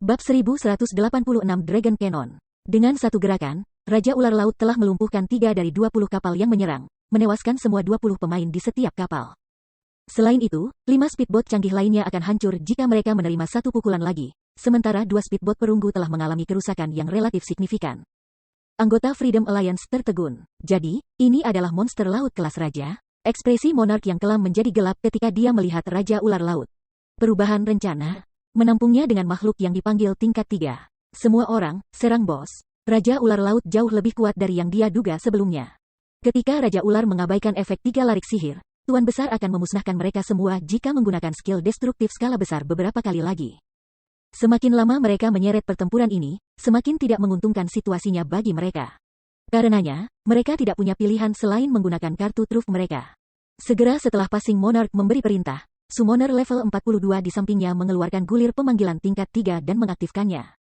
Bab 1186 Dragon Cannon. Dengan satu gerakan, Raja Ular Laut telah melumpuhkan 3 dari 20 kapal yang menyerang, menewaskan semua 20 pemain di setiap kapal. Selain itu, 5 speedboat canggih lainnya akan hancur jika mereka menerima satu pukulan lagi, sementara 2 speedboat perunggu telah mengalami kerusakan yang relatif signifikan. Anggota Freedom Alliance tertegun. Jadi, ini adalah monster laut kelas raja? Ekspresi monark yang kelam menjadi gelap ketika dia melihat Raja Ular Laut. Perubahan rencana menampungnya dengan makhluk yang dipanggil tingkat 3. Semua orang, serang bos. Raja Ular Laut jauh lebih kuat dari yang dia duga sebelumnya. Ketika Raja Ular mengabaikan efek 3 larik sihir, Tuan Besar akan memusnahkan mereka semua jika menggunakan skill destruktif skala besar beberapa kali lagi. Semakin lama mereka menyeret pertempuran ini, semakin tidak menguntungkan situasinya bagi mereka. Karenanya, mereka tidak punya pilihan selain menggunakan kartu truf mereka. Segera setelah Passing Monarch memberi perintah, Summoner level 42 di sampingnya mengeluarkan gulir pemanggilan tingkat 3 dan mengaktifkannya.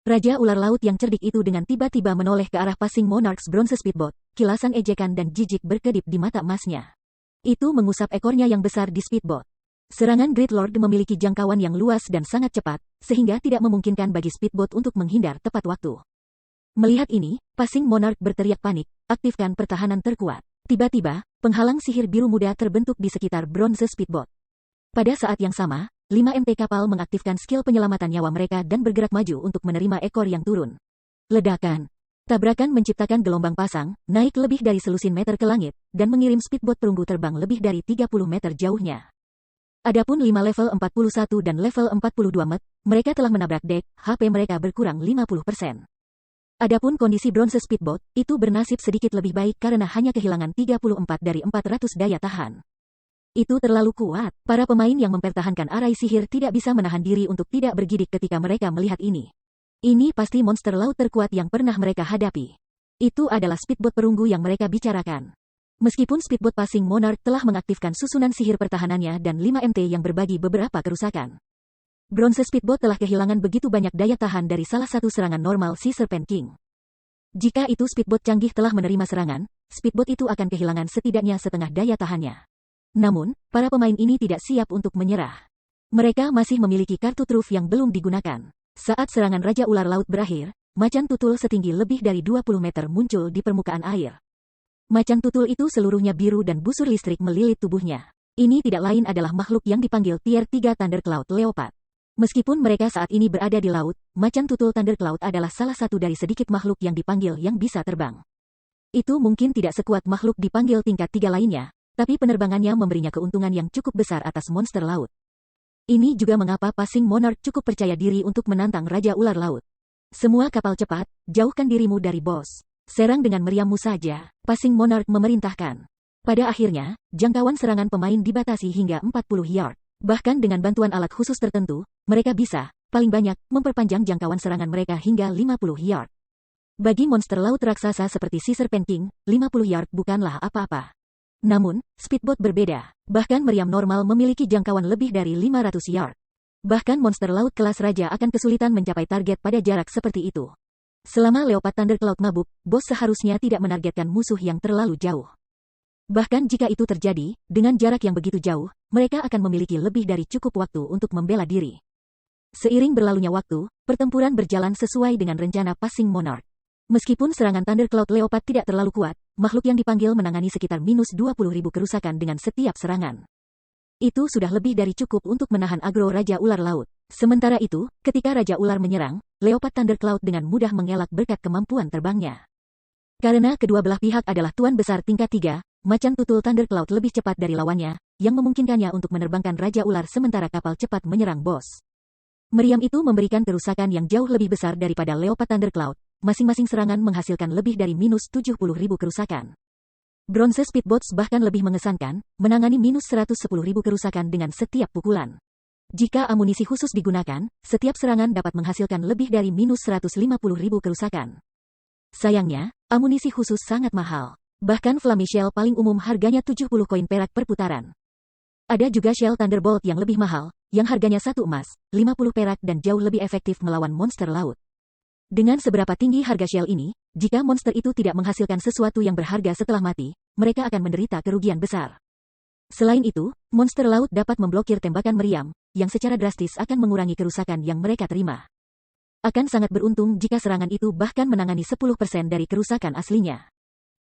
Raja Ular Laut yang cerdik itu dengan tiba-tiba menoleh ke arah Passing Monarch's bronze speedboat, kilasan ejekan dan jijik berkedip di mata emasnya. Itu mengusap ekornya yang besar di speedboat. Serangan Great Lord memiliki jangkauan yang luas dan sangat cepat, sehingga tidak memungkinkan bagi speedboat untuk menghindar tepat waktu. Melihat ini, Passing Monarch berteriak panik, aktifkan pertahanan terkuat. Tiba-tiba, penghalang sihir biru muda terbentuk di sekitar bronze speedboat. Pada saat yang sama, 5 MT kapal mengaktifkan skill penyelamatan nyawa mereka dan bergerak maju untuk menerima ekor yang turun. Ledakan. Tabrakan menciptakan gelombang pasang, naik lebih dari selusin meter ke langit, dan mengirim speedboat perunggu terbang lebih dari 30 meter jauhnya. Adapun 5 level 41 dan level 42 met, mereka telah menabrak dek, HP mereka berkurang 50%. Adapun kondisi bronze speedboat, itu bernasib sedikit lebih baik karena hanya kehilangan 34 dari 400 daya tahan. Itu terlalu kuat. Para pemain yang mempertahankan arai sihir tidak bisa menahan diri untuk tidak bergidik ketika mereka melihat ini. Ini pasti monster laut terkuat yang pernah mereka hadapi. Itu adalah speedboat perunggu yang mereka bicarakan. Meskipun speedboat Passing Monarch telah mengaktifkan susunan sihir pertahanannya dan 5 MT yang berbagi beberapa kerusakan. Bronze speedboat telah kehilangan begitu banyak daya tahan dari salah satu serangan normal si Serpent King. Jika itu speedboat canggih telah menerima serangan, speedboat itu akan kehilangan setidaknya setengah daya tahannya. Namun, para pemain ini tidak siap untuk menyerah. Mereka masih memiliki kartu truf yang belum digunakan. Saat serangan Raja Ular Laut berakhir, macan tutul setinggi lebih dari 20 meter muncul di permukaan air. Macan tutul itu seluruhnya biru dan busur listrik melilit tubuhnya. Ini tidak lain adalah makhluk yang dipanggil Tier 3 Thundercloud Leopard. Meskipun mereka saat ini berada di laut, macan tutul Thundercloud adalah salah satu dari sedikit makhluk yang dipanggil yang bisa terbang. Itu mungkin tidak sekuat makhluk dipanggil tingkat 3 lainnya, tapi penerbangannya memberinya keuntungan yang cukup besar atas monster laut. Ini juga mengapa Passing Monarch cukup percaya diri untuk menantang Raja Ular Laut. Semua kapal cepat, jauhkan dirimu dari bos. Serang dengan meriammu saja, Passing Monarch memerintahkan. Pada akhirnya, jangkauan serangan pemain dibatasi hingga 40 yard. Bahkan dengan bantuan alat khusus tertentu, mereka bisa, paling banyak, memperpanjang jangkauan serangan mereka hingga 50 yard. Bagi monster laut raksasa seperti si Serpent King, 50 yard bukanlah apa-apa. Namun, speedboat berbeda. Bahkan meriam normal memiliki jangkauan lebih dari 500 yard. Bahkan monster laut kelas raja akan kesulitan mencapai target pada jarak seperti itu. Selama Leopard Thundercloud mabuk, bos seharusnya tidak menargetkan musuh yang terlalu jauh. Bahkan jika itu terjadi, dengan jarak yang begitu jauh, mereka akan memiliki lebih dari cukup waktu untuk membela diri. Seiring berlalunya waktu, pertempuran berjalan sesuai dengan rencana Passing Monarch. Meskipun serangan Thundercloud Leopard tidak terlalu kuat, makhluk yang dipanggil menangani sekitar minus 20.000 kerusakan dengan setiap serangan. Itu sudah lebih dari cukup untuk menahan agro Raja Ular Laut. Sementara itu, ketika Raja Ular menyerang, Leopard Thundercloud dengan mudah mengelak berkat kemampuan terbangnya. Karena kedua belah pihak adalah tuan besar tingkat 3, macan tutul Thundercloud lebih cepat dari lawannya, yang memungkinkannya untuk menerbangkan Raja Ular sementara kapal cepat menyerang bos. Meriam itu memberikan kerusakan yang jauh lebih besar daripada Leopard Thundercloud. Masing-masing serangan menghasilkan lebih dari minus 70.000 kerusakan. Bronze speedboats bahkan lebih mengesankan, menangani minus 110.000 kerusakan dengan setiap pukulan. Jika amunisi khusus digunakan, setiap serangan dapat menghasilkan lebih dari minus 150.000 kerusakan. Sayangnya, amunisi khusus sangat mahal. Bahkan Flame Shell paling umum harganya 70 koin perak per putaran. Ada juga Shell Thunderbolt yang lebih mahal, yang harganya 1 emas, 50 perak dan jauh lebih efektif melawan monster laut. Dengan seberapa tinggi harga shell ini, jika monster itu tidak menghasilkan sesuatu yang berharga setelah mati, mereka akan menderita kerugian besar. Selain itu, monster laut dapat memblokir tembakan meriam, yang secara drastis akan mengurangi kerusakan yang mereka terima. akan sangat beruntung jika serangan itu bahkan menangani 10% dari kerusakan aslinya.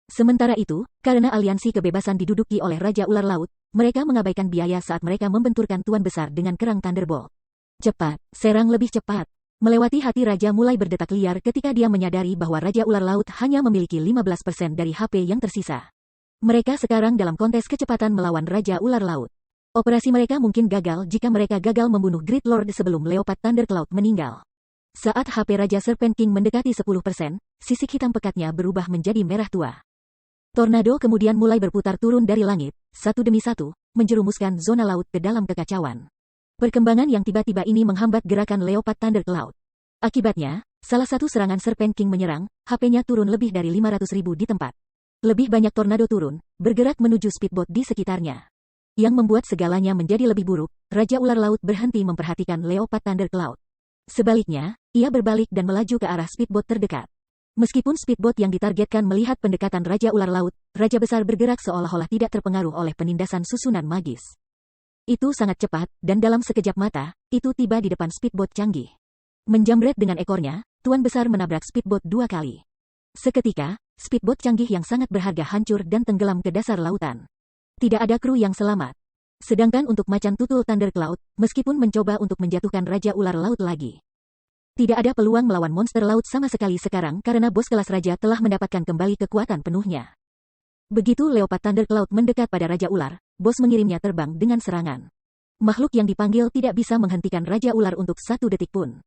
Sementara itu, karena aliansi kebebasan diduduki oleh Raja Ular Laut, mereka mengabaikan biaya saat mereka membenturkan Tuan Besar dengan kerang Thunderbolt. Cepat, serang lebih cepat. Melewati hati Raja mulai berdetak liar ketika dia menyadari bahwa Raja Ular Laut hanya memiliki 15% dari HP yang tersisa. Mereka sekarang dalam kontes kecepatan melawan Raja Ular Laut. Operasi mereka mungkin gagal jika mereka gagal membunuh Great Lord sebelum Leopard Thundercloud meninggal. Saat HP Raja Serpent King mendekati 10%, sisik hitam pekatnya berubah menjadi merah tua. Tornado kemudian mulai berputar turun dari langit, satu demi satu, menjerumuskan zona laut ke dalam kekacauan. Perkembangan yang tiba-tiba ini menghambat gerakan Leopard Thundercloud. Akibatnya, salah satu serangan Serpent King menyerang, HP-nya turun lebih dari 500.000 di tempat. Lebih banyak tornado turun, bergerak menuju speedboat di sekitarnya. Yang membuat segalanya menjadi lebih buruk, Raja Ular Laut berhenti memperhatikan Leopard Thundercloud. Sebaliknya, ia berbalik dan melaju ke arah speedboat terdekat. Meskipun speedboat yang ditargetkan melihat pendekatan Raja Ular Laut, Raja Besar bergerak seolah-olah tidak terpengaruh oleh penindasan susunan magis. Itu sangat cepat, dan dalam sekejap mata, itu tiba di depan speedboat canggih. Menjamret dengan ekornya, Tuan Besar menabrak speedboat 2 kali. Seketika, speedboat canggih yang sangat berharga hancur dan tenggelam ke dasar lautan. Tidak ada kru yang selamat. Sedangkan untuk macan tutul Thundercloud, meskipun mencoba untuk menjatuhkan Raja Ular Laut lagi, tidak ada peluang melawan monster laut sama sekali sekarang karena bos kelas raja telah mendapatkan kembali kekuatan penuhnya. Begitu Leopard Thundercloud mendekat pada Raja Ular, bos mengirimnya terbang dengan serangan. Makhluk yang dipanggil tidak bisa menghentikan Raja Ular untuk 1 detik pun.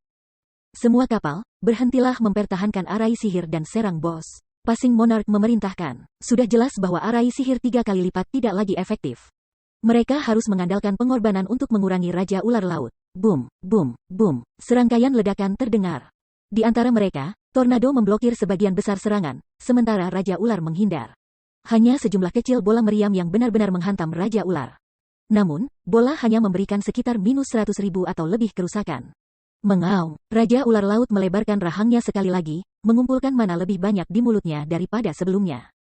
Semua kapal, berhentilah mempertahankan arai sihir dan serang bos. Passing Monarch memerintahkan. Sudah jelas bahwa arai sihir 3 kali lipat tidak lagi efektif. Mereka harus mengandalkan pengorbanan untuk mengurangi Raja Ular Laut. Boom, boom, boom. Serangkaian ledakan terdengar. Di antara mereka, tornado memblokir sebagian besar serangan, sementara Raja Ular menghindar. Hanya sejumlah kecil bola meriam yang benar-benar menghantam Raja Ular. Namun, bola hanya memberikan sekitar minus 100.000 atau lebih kerusakan. Mengaum, Raja Ular Laut melebarkan rahangnya sekali lagi, mengumpulkan mana lebih banyak di mulutnya daripada sebelumnya.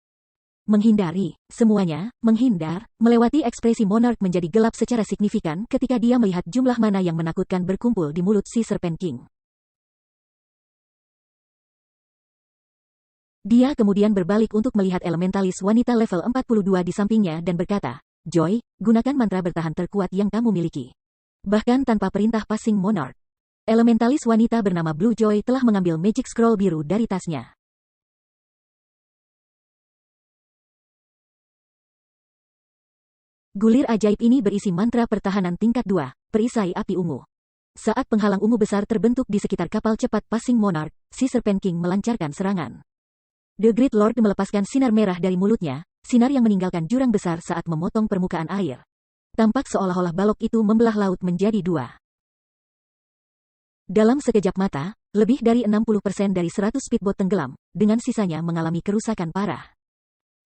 Menghindari, semuanya, menghindar, melewati ekspresi Monarch menjadi gelap secara signifikan ketika dia melihat jumlah mana yang menakutkan berkumpul di mulut si Serpent King. Dia kemudian berbalik untuk melihat elementalis wanita level 42 di sampingnya dan berkata, Joy, gunakan mantra bertahan terkuat yang kamu miliki. Bahkan tanpa perintah Passing Monarch. Elementalis wanita bernama Blue Joy telah mengambil Magic Scroll biru dari tasnya. Gulir ajaib ini berisi mantra pertahanan tingkat 2, perisai api ungu. Saat penghalang ungu besar terbentuk di sekitar kapal cepat Passing Monarch, si Serpent King melancarkan serangan. The Great Lord melepaskan sinar merah dari mulutnya, sinar yang meninggalkan jurang besar saat memotong permukaan air. Tampak seolah-olah balok itu membelah laut menjadi 2. Dalam sekejap mata, lebih dari 60% dari 100 speedboat tenggelam, dengan sisanya mengalami kerusakan parah.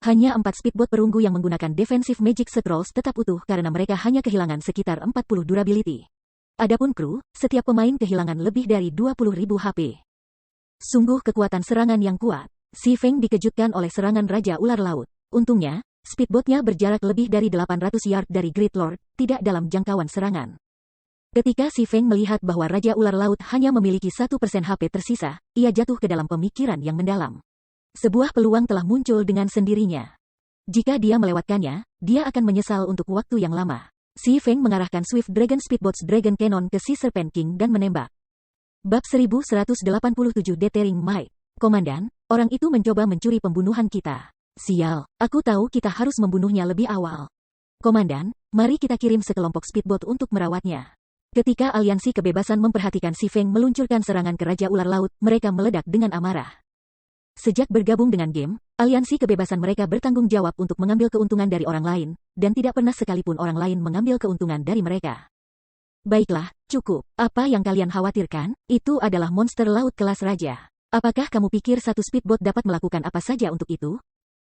Hanya 4 speedboat perunggu yang menggunakan defensive magic scrolls tetap utuh karena mereka hanya kehilangan sekitar 40 durability. Adapun kru, setiap pemain kehilangan lebih dari 20.000 HP. Sungguh kekuatan serangan yang kuat. Si Feng dikejutkan oleh serangan Raja Ular Laut. Untungnya, speedboatnya berjarak lebih dari 800 yard dari Great Lord, tidak dalam jangkauan serangan. Ketika Si Feng melihat bahwa Raja Ular Laut hanya memiliki 1% HP tersisa, ia jatuh ke dalam pemikiran yang mendalam. Sebuah peluang telah muncul dengan sendirinya. Jika dia melewatkannya, dia akan menyesal untuk waktu yang lama. Si Feng mengarahkan Swift Dragon Speedboat's Dragon Cannon ke si Serpent King dan menembak. Bab 1187 Dethering Might. Komandan, orang itu mencoba mencuri pembunuhan kita. Sial, aku tahu kita harus membunuhnya lebih awal. Komandan, mari kita kirim sekelompok speedboat untuk merawatnya. Ketika aliansi kebebasan memperhatikan Si Feng meluncurkan serangan ke Raja Ular Laut, mereka meledak dengan amarah. Sejak bergabung dengan game, aliansi kebebasan mereka bertanggung jawab untuk mengambil keuntungan dari orang lain, dan tidak pernah sekalipun orang lain mengambil keuntungan dari mereka. Baiklah, cukup. Apa yang kalian khawatirkan? Itu adalah monster laut kelas raja. Apakah kamu pikir satu speedboat dapat melakukan apa saja untuk itu?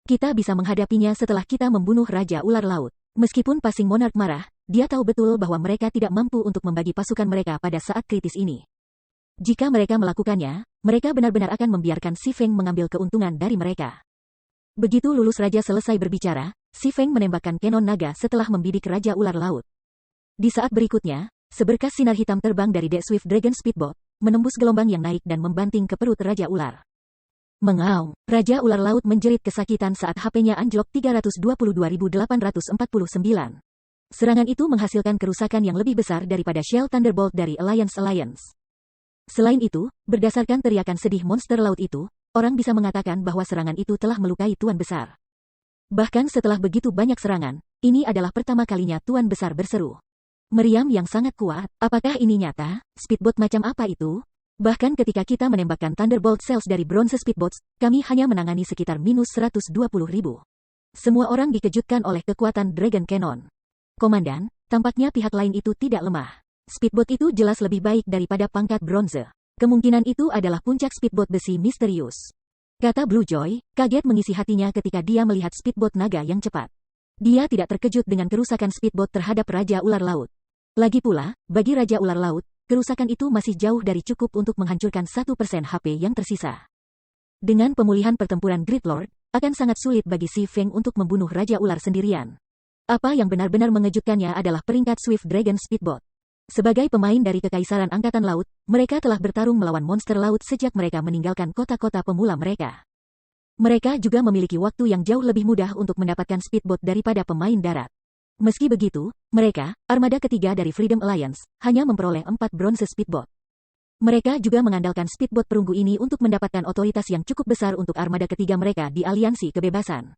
Kita bisa menghadapinya setelah kita membunuh Raja Ular Laut. Meskipun Passing Monarch marah, dia tahu betul bahwa mereka tidak mampu untuk membagi pasukan mereka pada saat kritis ini. Jika mereka melakukannya, mereka benar-benar akan membiarkan Si Feng mengambil keuntungan dari mereka. Begitu lulus raja selesai berbicara, Si Feng menembakkan kanon naga setelah membidik Raja Ular Laut. Di saat berikutnya, seberkas sinar hitam terbang dari The Swift Dragon Speedboat, menembus gelombang yang naik dan membanting ke perut Raja Ular. Mengaum, Raja Ular Laut menjerit kesakitan saat HP-nya anjlok 322.849. Serangan itu menghasilkan kerusakan yang lebih besar daripada Shell Thunderbolt dari Alliance. Selain itu, berdasarkan teriakan sedih monster laut itu, orang bisa mengatakan bahwa serangan itu telah melukai Tuan Besar. Bahkan setelah begitu banyak serangan, ini adalah pertama kalinya Tuan Besar berseru. Meriam yang sangat kuat, apakah ini nyata? Speedboat macam apa itu? Bahkan ketika kita menembakkan Thunderbolt Cells dari bronze speedboats, kami hanya menangani sekitar minus 120.000. Semua orang dikejutkan oleh kekuatan Dragon Cannon. Komandan, tampaknya pihak lain itu tidak lemah. Speedboat itu jelas lebih baik daripada pangkat bronze. Kemungkinan itu adalah puncak speedboat besi misterius. Kata Blue Joy, kaget mengisi hatinya ketika dia melihat speedboat naga yang cepat. Dia tidak terkejut dengan kerusakan speedboat terhadap Raja Ular Laut. Lagi pula, bagi Raja Ular Laut, kerusakan itu masih jauh dari cukup untuk menghancurkan 1% HP yang tersisa. Dengan pemulihan pertempuran Great Lord, akan sangat sulit bagi Si Feng untuk membunuh Raja Ular sendirian. Apa yang benar-benar mengejutkannya adalah peringkat Swift Dragon Speedboat. Sebagai pemain dari Kekaisaran Angkatan Laut, mereka telah bertarung melawan monster laut sejak mereka meninggalkan kota-kota pemula mereka. Mereka juga memiliki waktu yang jauh lebih mudah untuk mendapatkan speedboat daripada pemain darat. Meski begitu, mereka, armada ketiga dari Freedom Alliance, hanya memperoleh 4 bronze speedboat. Mereka juga mengandalkan speedboat perunggu ini untuk mendapatkan otoritas yang cukup besar untuk armada ketiga mereka di Aliansi Kebebasan.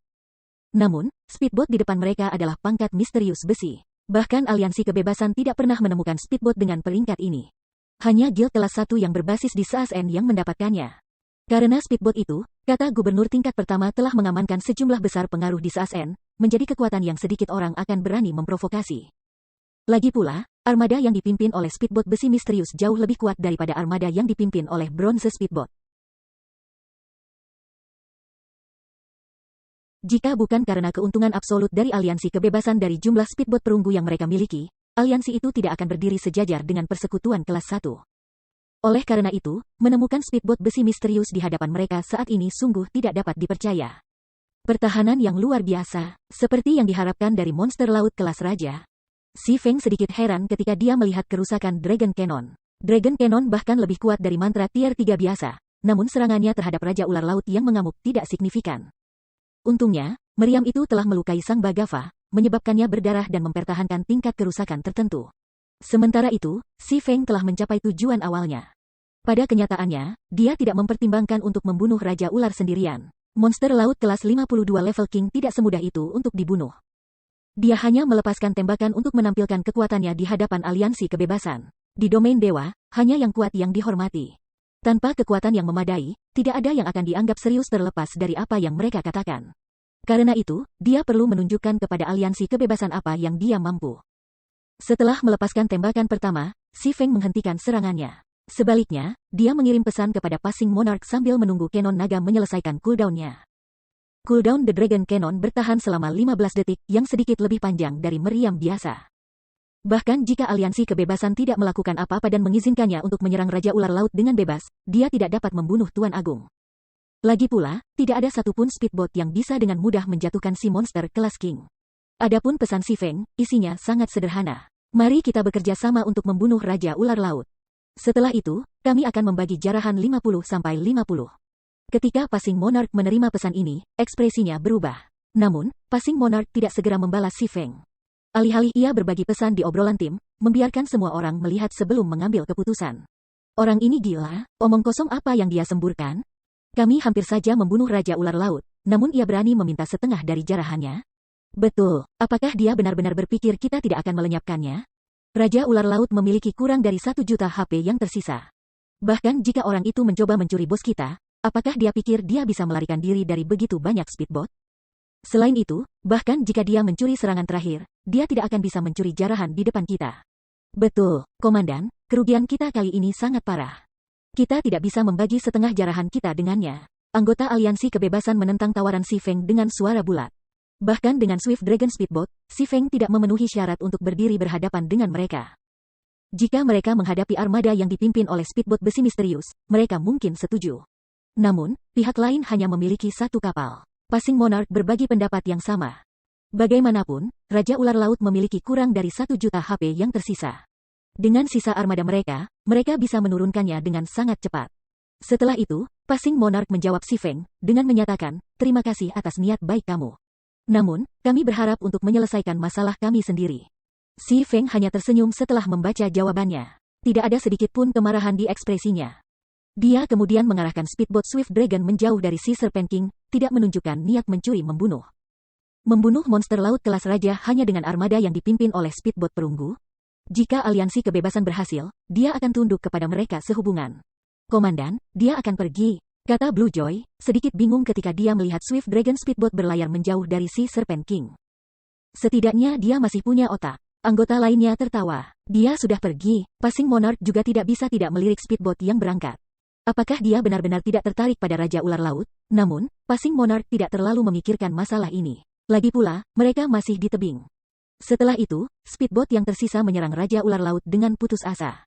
Namun, speedboat di depan mereka adalah pangkat misterius besi. Bahkan Aliansi Kebebasan tidak pernah menemukan speedboat dengan peringkat ini. Hanya guild kelas 1 yang berbasis di SASN yang mendapatkannya. Karena speedboat itu, kata gubernur tingkat pertama telah mengamankan sejumlah besar pengaruh di SASN, menjadi kekuatan yang sedikit orang akan berani memprovokasi. Lagi pula, armada yang dipimpin oleh speedboat besi misterius jauh lebih kuat daripada armada yang dipimpin oleh bronze speedboat. Jika bukan karena keuntungan absolut dari Aliansi Kebebasan dari jumlah speedboat perunggu yang mereka miliki, aliansi itu tidak akan berdiri sejajar dengan persekutuan kelas 1. Oleh karena itu, menemukan speedboat besi misterius di hadapan mereka saat ini sungguh tidak dapat dipercaya. Pertahanan yang luar biasa, seperti yang diharapkan dari monster laut kelas raja. Si Feng sedikit heran ketika dia melihat kerusakan Dragon Cannon. Dragon Cannon bahkan lebih kuat dari mantra tier 3 biasa, namun serangannya terhadap Raja Ular Laut yang mengamuk tidak signifikan. Untungnya, meriam itu telah melukai Sang Bagafa, menyebabkannya berdarah dan mempertahankan tingkat kerusakan tertentu. Sementara itu, Si Feng telah mencapai tujuan awalnya. Pada kenyataannya, dia tidak mempertimbangkan untuk membunuh Raja Ular sendirian. Monster laut kelas 52 level King tidak semudah itu untuk dibunuh. Dia hanya melepaskan tembakan untuk menampilkan kekuatannya di hadapan Aliansi Kebebasan. Di domain dewa, hanya yang kuat yang dihormati. Tanpa kekuatan yang memadai, tidak ada yang akan dianggap serius terlepas dari apa yang mereka katakan. Karena itu, dia perlu menunjukkan kepada Aliansi Kebebasan apa yang dia mampu. Setelah melepaskan tembakan pertama, Si Feng menghentikan serangannya. Sebaliknya, dia mengirim pesan kepada Passing Monarch sambil menunggu Cannon Naga menyelesaikan cooldown-nya. Cooldown The Dragon Cannon bertahan selama 15 detik yang sedikit lebih panjang dari meriam biasa. Bahkan jika Aliansi Kebebasan tidak melakukan apa-apa dan mengizinkannya untuk menyerang Raja Ular Laut dengan bebas, dia tidak dapat membunuh Tuan Agung. Lagi pula, tidak ada satupun speedboat yang bisa dengan mudah menjatuhkan si monster kelas King. Adapun pesan Si Feng, isinya sangat sederhana. Mari kita bekerja sama untuk membunuh Raja Ular Laut. Setelah itu, kami akan membagi jarahan 50-50. Ketika Passing Monarch menerima pesan ini, ekspresinya berubah. Namun, Passing Monarch tidak segera membalas Si Feng. Alih-alih ia berbagi pesan di obrolan tim, membiarkan semua orang melihat sebelum mengambil keputusan. Orang ini gila, omong kosong apa yang dia semburkan? Kami hampir saja membunuh Raja Ular Laut, namun ia berani meminta setengah dari jarahannya? Betul, apakah dia benar-benar berpikir kita tidak akan melenyapkannya? Raja Ular Laut memiliki kurang dari 1 juta HP yang tersisa. Bahkan jika orang itu mencoba mencuri bos kita, apakah dia pikir dia bisa melarikan diri dari begitu banyak speedboat? Selain itu, bahkan jika dia mencuri serangan terakhir, dia tidak akan bisa mencuri jarahan di depan kita. Betul, Komandan, kerugian kita kali ini sangat parah. Kita tidak bisa membagi setengah jarahan kita dengannya. Anggota Aliansi Kebebasan menentang tawaran Si Feng dengan suara bulat. Bahkan dengan Swift Dragon Speedboat, Si Feng tidak memenuhi syarat untuk berdiri berhadapan dengan mereka. Jika mereka menghadapi armada yang dipimpin oleh speedboat besi misterius, mereka mungkin setuju. Namun, pihak lain hanya memiliki 1 kapal. Passing Monarch berbagi pendapat yang sama. Bagaimanapun, Raja Ular Laut memiliki kurang dari 1 juta HP yang tersisa. Dengan sisa armada mereka, mereka bisa menurunkannya dengan sangat cepat. Setelah itu, Passing Monarch menjawab Si Feng, dengan menyatakan, terima kasih atas niat baik kamu. Namun, kami berharap untuk menyelesaikan masalah kami sendiri. Si Feng hanya tersenyum setelah membaca jawabannya. Tidak ada sedikit pun kemarahan di ekspresinya. Dia kemudian mengarahkan speedboat Swift Dragon menjauh dari si Serpent King, tidak menunjukkan niat mencuri membunuh. Membunuh monster laut kelas raja hanya dengan armada yang dipimpin oleh speedboat perunggu? Jika aliansi kebebasan berhasil, dia akan tunduk kepada mereka sehubungan. Komandan, dia akan pergi, kata Blue Joy, sedikit bingung ketika dia melihat Swift Dragon speedboat berlayar menjauh dari si Serpent King. Setidaknya dia masih punya otak. Anggota lainnya tertawa. Dia sudah pergi, Passing Monarch juga tidak bisa tidak melirik speedboat yang berangkat. Apakah dia benar-benar tidak tertarik pada Raja Ular Laut? Namun, Passing Monarch tidak terlalu memikirkan masalah ini. Lagi pula, mereka masih di tebing. Setelah itu, speedboat yang tersisa menyerang Raja Ular Laut dengan putus asa.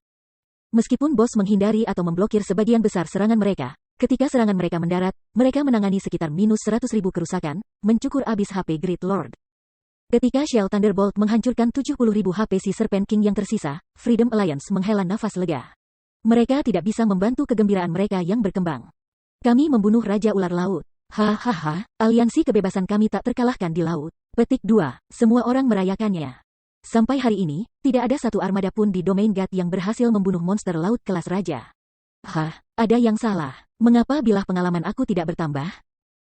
Meskipun bos menghindari atau memblokir sebagian besar serangan mereka, ketika serangan mereka mendarat, mereka menangani sekitar minus 100.000 kerusakan, mencukur abis HP Great Lord. Ketika Shell Thunderbolt menghancurkan 70.000 HP si Serpent King yang tersisa, Freedom Alliance menghela nafas lega. Mereka tidak bisa membantu kegembiraan mereka yang berkembang. Kami membunuh Raja Ular Laut. Hahaha, aliansi kebebasan kami tak terkalahkan di laut. Petik 2. Semua orang merayakannya. Sampai hari ini, tidak ada satu armada pun di Domain God yang berhasil membunuh monster laut kelas raja. Ada yang salah. Mengapa bilah pengalaman aku tidak bertambah?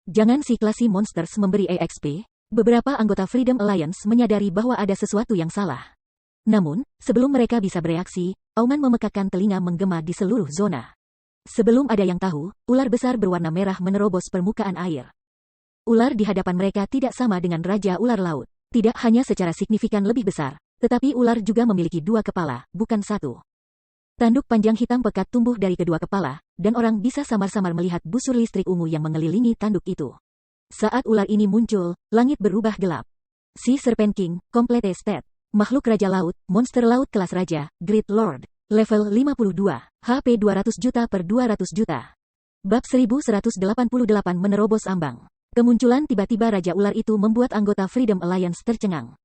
Jangan si Classy Monsters memberi EXP. Beberapa anggota Freedom Alliance menyadari bahwa ada sesuatu yang salah. Namun, sebelum mereka bisa bereaksi, auman memekakkan telinga menggema di seluruh zona. Sebelum ada yang tahu, ular besar berwarna merah menerobos permukaan air. Ular di hadapan mereka tidak sama dengan Raja Ular Laut. Tidak hanya secara signifikan lebih besar, tetapi ular juga memiliki 2 kepala, bukan 1. Tanduk panjang hitam pekat tumbuh dari kedua kepala, dan orang bisa samar-samar melihat busur listrik ungu yang mengelilingi tanduk itu. Saat ular ini muncul, langit berubah gelap. Si Serpent King, Complete Stat. Makhluk Raja Laut, monster laut kelas raja, Great Lord. Level 52, HP 200 juta per 200 juta. Bab 1188 menerobos ambang. Kemunculan tiba-tiba Raja Ular itu membuat anggota Freedom Alliance tercengang.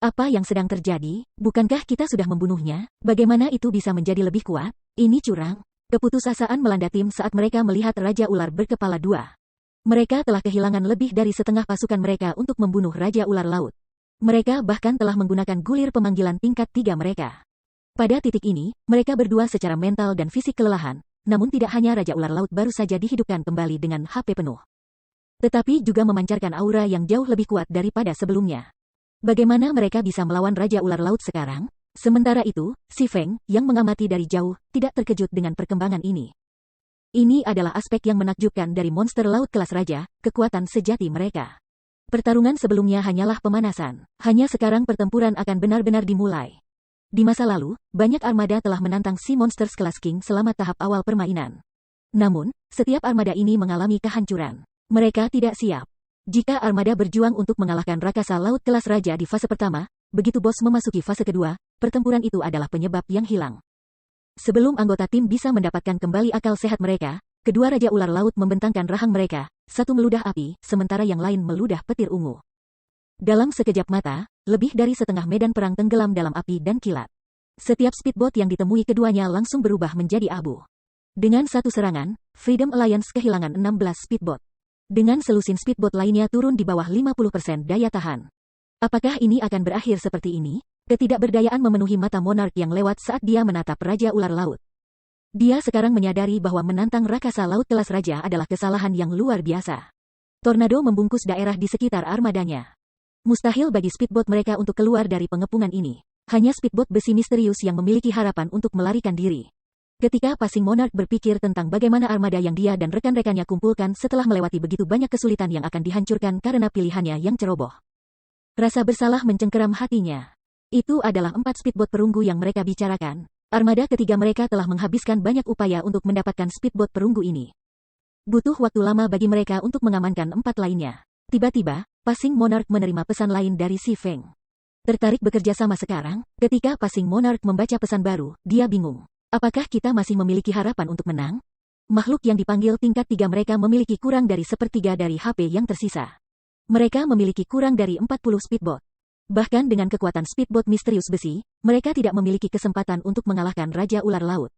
Apa yang sedang terjadi? Bukankah kita sudah membunuhnya? Bagaimana itu bisa menjadi lebih kuat? Ini curang. Keputusasaan melanda tim saat mereka melihat Raja Ular berkepala 2. Mereka telah kehilangan lebih dari setengah pasukan mereka untuk membunuh Raja Ular Laut. Mereka bahkan telah menggunakan gulir pemanggilan tingkat 3 mereka. Pada titik ini, mereka berdua secara mental dan fisik kelelahan, namun tidak hanya Raja Ular Laut baru saja dihidupkan kembali dengan HP penuh, tetapi juga memancarkan aura yang jauh lebih kuat daripada sebelumnya. Bagaimana mereka bisa melawan Raja Ular Laut sekarang? Sementara itu, Si Feng, yang mengamati dari jauh, tidak terkejut dengan perkembangan ini. Ini adalah aspek yang menakjubkan dari monster laut kelas raja, kekuatan sejati mereka. Pertarungan sebelumnya hanyalah pemanasan. Hanya sekarang pertempuran akan benar-benar dimulai. Di masa lalu, banyak armada telah menantang si monsters kelas King selama tahap awal permainan. Namun, setiap armada ini mengalami kehancuran. Mereka tidak siap. Jika armada berjuang untuk mengalahkan rakasa laut kelas raja di fase pertama, begitu bos memasuki fase kedua, pertempuran itu adalah penyebab yang hilang. Sebelum anggota tim bisa mendapatkan kembali akal sehat mereka, kedua Raja Ular Laut membentangkan rahang mereka, satu meludah api, sementara yang lain meludah petir ungu. Dalam sekejap mata, lebih dari setengah medan perang tenggelam dalam api dan kilat. Setiap speedboat yang ditemui keduanya langsung berubah menjadi abu. Dengan satu serangan, Freedom Alliance kehilangan 16 speedboat. Dengan selusin speedboat lainnya turun di bawah 50% daya tahan. Apakah ini akan berakhir seperti ini? Ketidakberdayaan memenuhi mata Monarch yang lewat saat dia menatap Raja Ular Laut. Dia sekarang menyadari bahwa menantang rakasa laut kelas raja adalah kesalahan yang luar biasa. Tornado membungkus daerah di sekitar armadanya. Mustahil bagi speedboat mereka untuk keluar dari pengepungan ini. Hanya speedboat besi misterius yang memiliki harapan untuk melarikan diri. Ketika Passing Monarch berpikir tentang bagaimana armada yang dia dan rekan-rekannya kumpulkan setelah melewati begitu banyak kesulitan yang akan dihancurkan karena pilihannya yang ceroboh. Rasa bersalah mencengkeram hatinya. Itu adalah 4 speedboat perunggu yang mereka bicarakan. Armada ketiga mereka telah menghabiskan banyak upaya untuk mendapatkan speedboat perunggu ini. Butuh waktu lama bagi mereka untuk mengamankan 4 lainnya. Tiba-tiba, Passing Monarch menerima pesan lain dari Si Feng. Tertarik bekerja sama sekarang? Ketika Passing Monarch membaca pesan baru, dia bingung. Apakah kita masih memiliki harapan untuk menang? Makhluk yang dipanggil tingkat 3 mereka memiliki kurang dari sepertiga dari HP yang tersisa. Mereka memiliki kurang dari 40 speedboat. Bahkan dengan kekuatan speedboat misterius besi, mereka tidak memiliki kesempatan untuk mengalahkan Raja Ular Laut.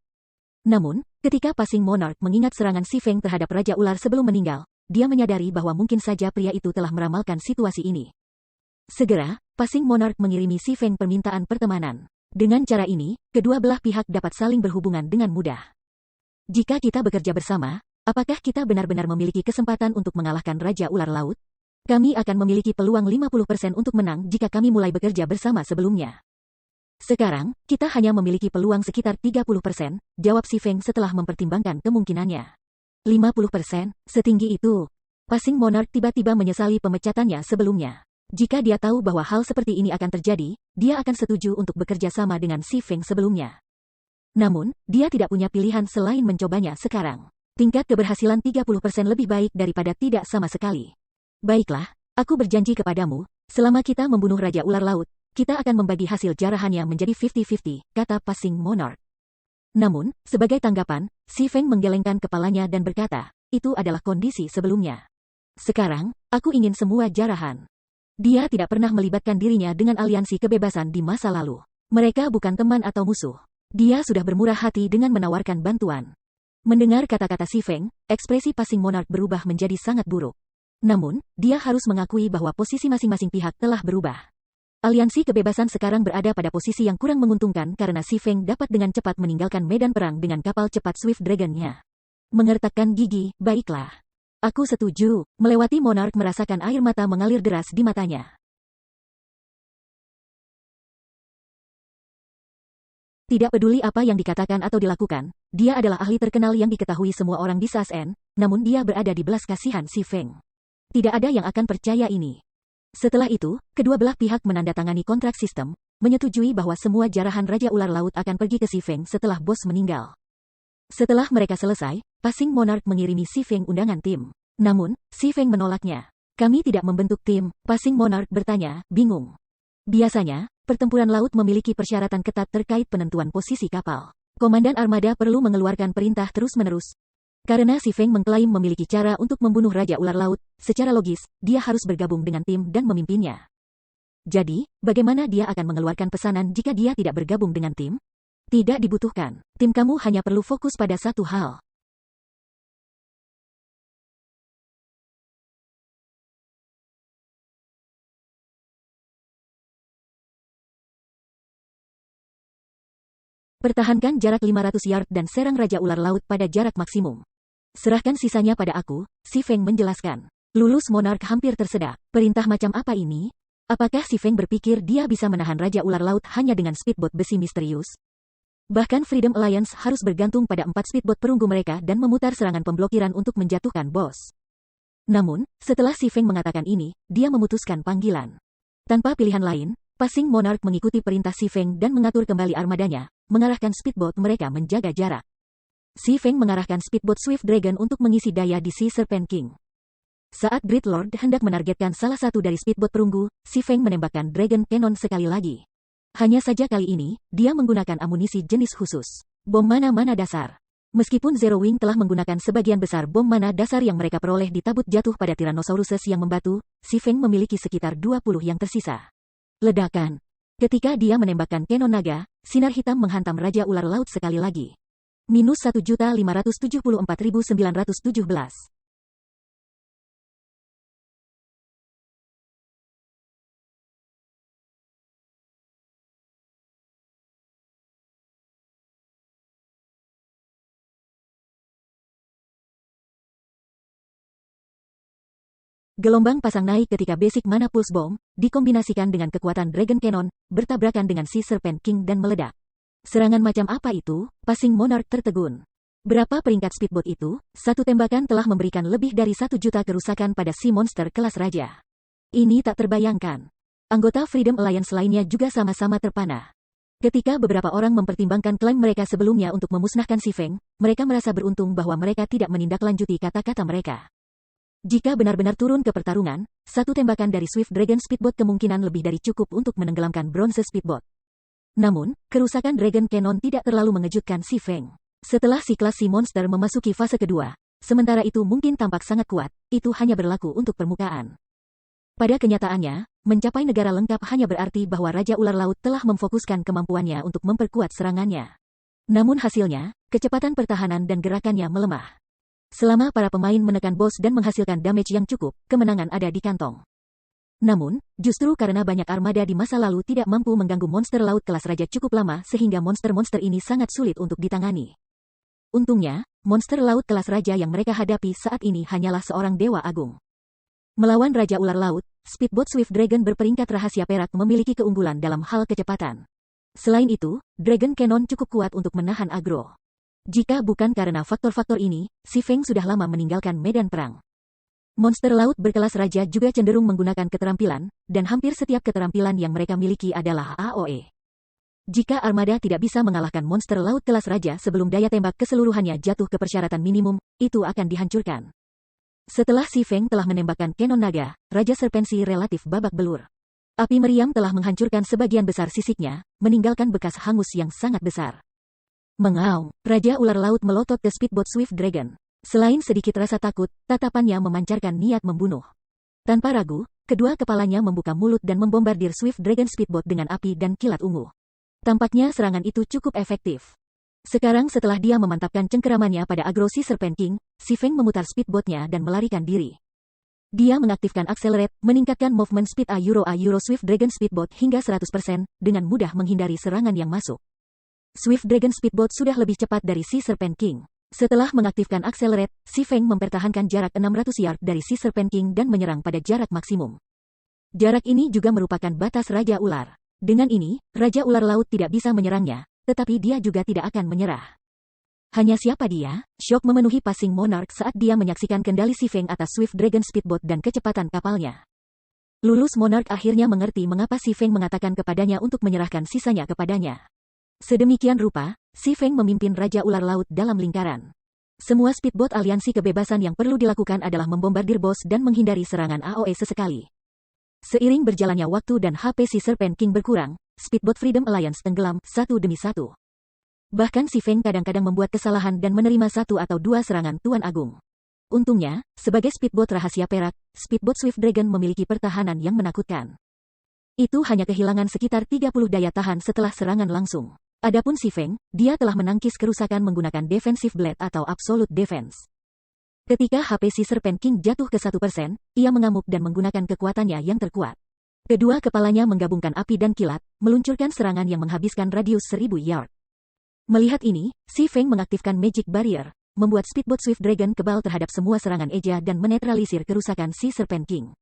Namun, ketika Passing Monarch mengingat serangan Si Feng terhadap Raja Ular sebelum meninggal, dia menyadari bahwa mungkin saja pria itu telah meramalkan situasi ini. Segera, Passing Monarch mengirimi Si Feng permintaan pertemanan. Dengan cara ini, kedua belah pihak dapat saling berhubungan dengan mudah. Jika kita bekerja bersama, apakah kita benar-benar memiliki kesempatan untuk mengalahkan Raja Ular Laut? Kami akan memiliki peluang 50% untuk menang jika kami mulai bekerja bersama sebelumnya. Sekarang, kita hanya memiliki peluang sekitar 30%, jawab Si Feng setelah mempertimbangkan kemungkinannya. 50%, setinggi itu. Passing Monarch tiba-tiba menyesali pemecatannya sebelumnya. Jika dia tahu bahwa hal seperti ini akan terjadi, dia akan setuju untuk bekerja sama dengan Si Feng sebelumnya. Namun, dia tidak punya pilihan selain mencobanya sekarang. Tingkat keberhasilan 30% lebih baik daripada tidak sama sekali. Baiklah, aku berjanji kepadamu, selama kita membunuh Raja Ular Laut, kita akan membagi hasil jarahannya menjadi 50-50, kata Passing Monarch. Namun, sebagai tanggapan, Si Feng menggelengkan kepalanya dan berkata, itu adalah kondisi sebelumnya. Sekarang, aku ingin semua jarahan. Dia tidak pernah melibatkan dirinya dengan aliansi kebebasan di masa lalu. Mereka bukan teman atau musuh. Dia sudah bermurah hati dengan menawarkan bantuan. Mendengar kata-kata Si Feng, ekspresi Passing Monarch berubah menjadi sangat buruk. Namun, dia harus mengakui bahwa posisi masing-masing pihak telah berubah. Aliansi kebebasan sekarang berada pada posisi yang kurang menguntungkan karena Si Feng dapat dengan cepat meninggalkan medan perang dengan kapal cepat Swift Dragon-nya. Mengertakkan gigi, baiklah. Aku setuju. Melewati Monarch merasakan air mata mengalir deras di matanya. Tidak peduli apa yang dikatakan atau dilakukan, dia adalah ahli terkenal yang diketahui semua orang di Sasen, namun dia berada di belas kasihan Si Feng. Tidak ada yang akan percaya ini. Setelah itu, kedua belah pihak menandatangani kontrak sistem, menyetujui bahwa semua jarahan Raja Ular Laut akan pergi ke Si Feng setelah bos meninggal. Setelah mereka selesai, Passing Monarch mengirimi Si Feng undangan tim. Namun, Si Feng menolaknya. Kami tidak membentuk tim, Passing Monarch bertanya, bingung. Biasanya, pertempuran laut memiliki persyaratan ketat terkait penentuan posisi kapal. Komandan armada perlu mengeluarkan perintah terus-menerus. Karena Si Feng mengklaim memiliki cara untuk membunuh Raja Ular Laut, secara logis, dia harus bergabung dengan tim dan memimpinnya. Jadi, bagaimana dia akan mengeluarkan pesanan jika dia tidak bergabung dengan tim? Tidak dibutuhkan. Tim kamu hanya perlu fokus pada satu hal. Pertahankan jarak 500 yard dan serang Raja Ular Laut pada jarak maksimum. Serahkan sisanya pada aku, Si Feng menjelaskan. Lulus Monarch hampir tersedak. Perintah macam apa ini? Apakah Si Feng berpikir dia bisa menahan Raja Ular Laut hanya dengan speedboat besi misterius? Bahkan Freedom Alliance harus bergantung pada 4 speedboat perunggu mereka dan memutar serangan pemblokiran untuk menjatuhkan bos. Namun, setelah Si Feng mengatakan ini, dia memutuskan panggilan. Tanpa pilihan lain, Passing Monarch mengikuti perintah Si Feng dan mengatur kembali armadanya, mengarahkan speedboat mereka menjaga jarak. Si Feng mengarahkan speedboat Swift Dragon untuk mengisi daya di Sea Serpent King. Saat Great Lord hendak menargetkan salah satu dari speedboat perunggu, Si Feng menembakkan Dragon Cannon sekali lagi. Hanya saja kali ini, dia menggunakan amunisi jenis khusus. Bom mana-mana dasar. Meskipun Zero Wing telah menggunakan sebagian besar bom mana dasar yang mereka peroleh di tabut jatuh pada Tyrannosaurus yang membatu, Si Feng memiliki sekitar 20 yang tersisa. Ledakan. Ketika dia menembakkan Cannon naga, sinar hitam menghantam Raja Ular Laut sekali lagi. Minus 1.574.917. Gelombang pasang naik ketika basic mana pulse bomb, dikombinasikan dengan kekuatan Dragon Cannon, bertabrakan dengan Sea Serpent King dan meledak. Serangan macam apa itu? Passing Monarch tertegun. Berapa peringkat speedboat itu? Satu tembakan telah memberikan lebih dari 1 juta kerusakan pada si monster kelas raja. Ini tak terbayangkan. Anggota Freedom Alliance lainnya juga sama-sama terpana. Ketika beberapa orang mempertimbangkan klaim mereka sebelumnya untuk memusnahkan Si Feng, mereka merasa beruntung bahwa mereka tidak menindaklanjuti kata-kata mereka. Jika benar-benar turun ke pertarungan, satu tembakan dari Swift Dragon Speedboat kemungkinan lebih dari cukup untuk menenggelamkan Bronze Speedboat. Namun, kerusakan Dragon Cannon tidak terlalu mengejutkan Si Feng. Setelah si kelas si monster memasuki fase kedua, sementara itu mungkin tampak sangat kuat, itu hanya berlaku untuk permukaan. Pada kenyataannya, mencapai negara lengkap hanya berarti bahwa Raja Ular Laut telah memfokuskan kemampuannya untuk memperkuat serangannya. Namun hasilnya, kecepatan pertahanan dan gerakannya melemah. Selama para pemain menekan bos dan menghasilkan damage yang cukup, kemenangan ada di kantong. Namun, justru karena banyak armada di masa lalu tidak mampu mengganggu monster laut kelas raja cukup lama sehingga monster-monster ini sangat sulit untuk ditangani. Untungnya, monster laut kelas raja yang mereka hadapi saat ini hanyalah seorang dewa agung. Melawan Raja Ular Laut, Speedboat Swift Dragon berperingkat rahasia perak memiliki keunggulan dalam hal kecepatan. Selain itu, Dragon Cannon cukup kuat untuk menahan agro. Jika bukan karena faktor-faktor ini, Si Feng sudah lama meninggalkan medan perang. Monster laut berkelas raja juga cenderung menggunakan keterampilan, dan hampir setiap keterampilan yang mereka miliki adalah AOE. Jika armada tidak bisa mengalahkan monster laut kelas raja sebelum daya tembak keseluruhannya jatuh ke persyaratan minimum, itu akan dihancurkan. Setelah Si Feng telah menembakkan kanon naga, Raja Serpensi relatif babak belur. Api meriam telah menghancurkan sebagian besar sisiknya, meninggalkan bekas hangus yang sangat besar. Mengaum, Raja Ular Laut melotot ke Speedboat Swift Dragon. Selain sedikit rasa takut, tatapannya memancarkan niat membunuh. Tanpa ragu, kedua kepalanya membuka mulut dan membombardir Swift Dragon Speedboat dengan api dan kilat ungu. Tampaknya serangan itu cukup efektif. Sekarang setelah dia memantapkan cengkeramannya pada agro Si Serpent King, Si Feng memutar speedboatnya dan melarikan diri. Dia mengaktifkan Accelerate, meningkatkan movement speed A Euro Swift Dragon Speedboat hingga 100%, dengan mudah menghindari serangan yang masuk. Swift Dragon Speedboat sudah lebih cepat dari Si Serpent King. Setelah mengaktifkan Accelerate, Si Feng mempertahankan jarak 600 yard dari Si Serpent King dan menyerang pada jarak maksimum. Jarak ini juga merupakan batas Raja Ular. Dengan ini, Raja Ular Laut tidak bisa menyerangnya, tetapi dia juga tidak akan menyerah. Hanya siapa dia? Syok memenuhi Passing Monarch saat dia menyaksikan kendali Si Feng atas Swift Dragon Speedboat dan kecepatan kapalnya. Lulus Monarch akhirnya mengerti mengapa Si Feng mengatakan kepadanya untuk menyerahkan sisanya kepadanya. Sedemikian rupa, Si Feng memimpin Raja Ular Laut dalam lingkaran. Semua speedboat aliansi kebebasan yang perlu dilakukan adalah membombardir bos dan menghindari serangan AOE sesekali. Seiring berjalannya waktu dan HP Si Serpent King berkurang, Speedboat Freedom Alliance tenggelam satu demi satu. Bahkan Si Feng kadang-kadang membuat kesalahan dan menerima satu atau dua serangan Tuan Agung. Untungnya, sebagai speedboat rahasia perak, Speedboat Swift Dragon memiliki pertahanan yang menakutkan. Itu hanya kehilangan sekitar 30 daya tahan setelah serangan langsung. Adapun Si Feng, dia telah menangkis kerusakan menggunakan Defensive Blade atau Absolute Defense. Ketika HP Si Serpent King jatuh ke 1%, ia mengamuk dan menggunakan kekuatannya yang terkuat. Kedua kepalanya menggabungkan api dan kilat, meluncurkan serangan yang menghabiskan radius 1000 yard. Melihat ini, Si Feng mengaktifkan Magic Barrier, membuat Speedboat Swift Dragon kebal terhadap semua serangan eja dan menetralisir kerusakan Si Serpent King.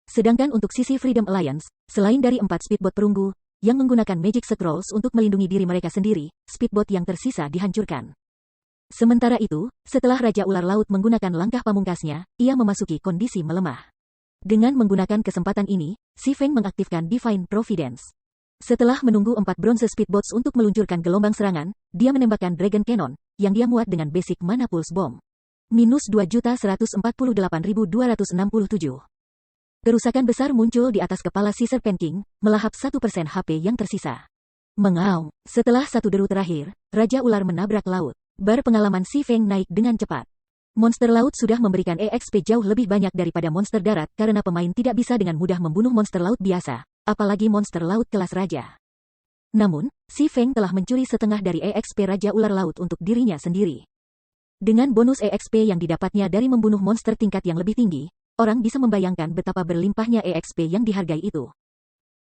Sedangkan untuk sisi Freedom Alliance, selain dari 4 speedboat perunggu, yang menggunakan Magic Scrolls untuk melindungi diri mereka sendiri, speedboat yang tersisa dihancurkan. Sementara itu, setelah Raja Ular Laut menggunakan langkah pamungkasnya, ia memasuki kondisi melemah. Dengan menggunakan kesempatan ini, Si Feng mengaktifkan Divine Providence. Setelah menunggu 4 bronze speedboats untuk meluncurkan gelombang serangan, dia menembakkan Dragon Cannon, yang dia muat dengan basic Mana Pulse Bomb. Minus 2.148.267. Kerusakan besar muncul di atas kepala Si Serpent King, melahap 1% HP yang tersisa. Mengaum, setelah satu deru terakhir, Raja Ular menabrak laut. Bar pengalaman Si Feng naik dengan cepat. Monster laut sudah memberikan EXP jauh lebih banyak daripada monster darat karena pemain tidak bisa dengan mudah membunuh monster laut biasa, apalagi monster laut kelas raja. Namun, Si Feng telah mencuri setengah dari EXP Raja Ular Laut untuk dirinya sendiri. Dengan bonus EXP yang didapatnya dari membunuh monster tingkat yang lebih tinggi, orang bisa membayangkan betapa berlimpahnya EXP yang dihargai itu.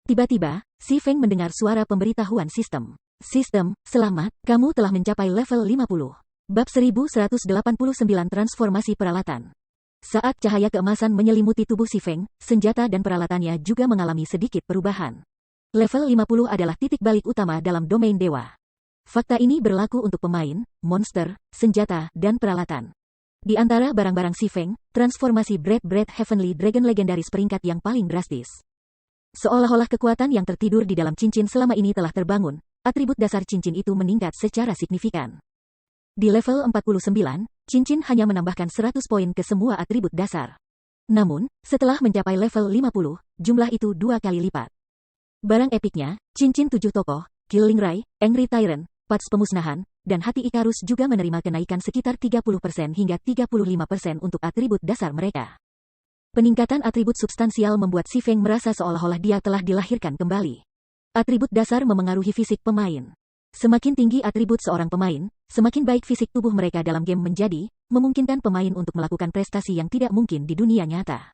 Tiba-tiba, Si Feng mendengar suara pemberitahuan sistem. Sistem, selamat, kamu telah mencapai level 50. Bab 1189 Transformasi Peralatan. Saat cahaya keemasan menyelimuti tubuh Si Feng, senjata dan peralatannya juga mengalami sedikit perubahan. Level 50 adalah titik balik utama dalam domain dewa. Fakta ini berlaku untuk pemain, monster, senjata, dan peralatan. Di antara barang-barang Si Feng, transformasi Bread Heavenly Dragon legendaris peringkat yang paling drastis. Seolah-olah kekuatan yang tertidur di dalam cincin selama ini telah terbangun, atribut dasar cincin itu meningkat secara signifikan. Di level 49, cincin hanya menambahkan 100 poin ke semua atribut dasar. Namun, setelah mencapai level 50, jumlah itu 2 kali lipat. Barang epiknya, cincin 7 tokoh, Killing Ray, Angry Tyrant, Pats Pemusnahan, dan Hati Ikarus juga menerima kenaikan sekitar 30% hingga 35% untuk atribut dasar mereka. Peningkatan atribut substansial membuat Si Feng merasa seolah-olah dia telah dilahirkan kembali. Atribut dasar memengaruhi fisik pemain. Semakin tinggi atribut seorang pemain, semakin baik fisik tubuh mereka dalam game menjadi, memungkinkan pemain untuk melakukan prestasi yang tidak mungkin di dunia nyata.